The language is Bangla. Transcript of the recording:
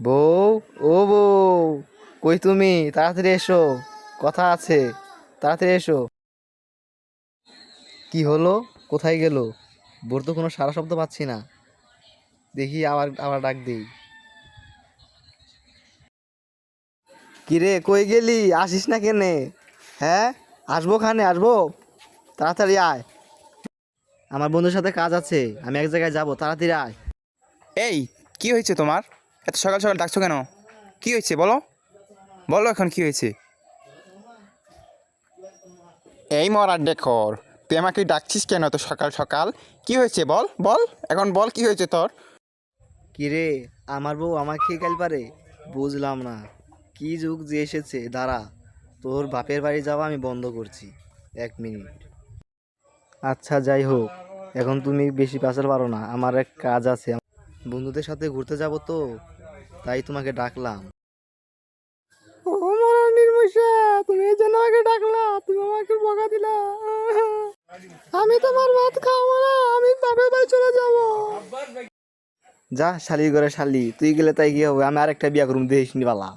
বউ, ও বউ, কই তুমি? তাড়াতাড়ি এসো, কথা আছে, তাড়াতাড়ি এসো। কি হলো? কোথায় গেল? বোর তো কোনো সারা শব্দ পাচ্ছি না। দেখি আবার আবার ডাক দিই। কিরে, কই গেলি? আসিস না কেনে? হ্যাঁ, আসবো খানে, আসবো, তাড়াতাড়ি আয়। আমার বন্ধুর সাথে কাজ আছে, আমি এক জায়গায় যাবো, তাড়াতাড়ি আয়। এই, কি হয়েছে তোমার? এত সকাল সকাল ডাকছো কেন? কি হয়েছে বলো? বলো এখন কি হয়েছে? এই মরার ডেকর, তুই আমাকে ডাকছিস কেন এত সকাল সকাল? কি হয়েছে বল বল, এখন বল কি হয়েছে তোর? কিরে, আমার বউ আমাকে কাল পারে? বুঝলাম না, কি যুগ যে এসেছে। দাঁড়া, তোর বাপের বাড়ি যাওয়া আমি বন্ধ করছি, 1 মিনিট। আচ্ছা, যাই হোক, এখন তুমি বেশি পেঁচাল পারো না, আমার এক কাজ আছে। বন্ধুদের সাথে ঘুরতে যাব তো, তাই তোমাকে ডাকলাম। ও মরা নির্মুষা, তুমি এই জন্য আমাকে ডাকলা? তুমি আমাকে বকা দিলা? আমি তোমার ভাত খাবো না, আমি বাপের বাড়ি চলে যাব। যা শালির ঘরে শালি, তুই গেলে তাই কি হবে? আমি আরেকটা বিয়া করুম, দেখিস নি বালা।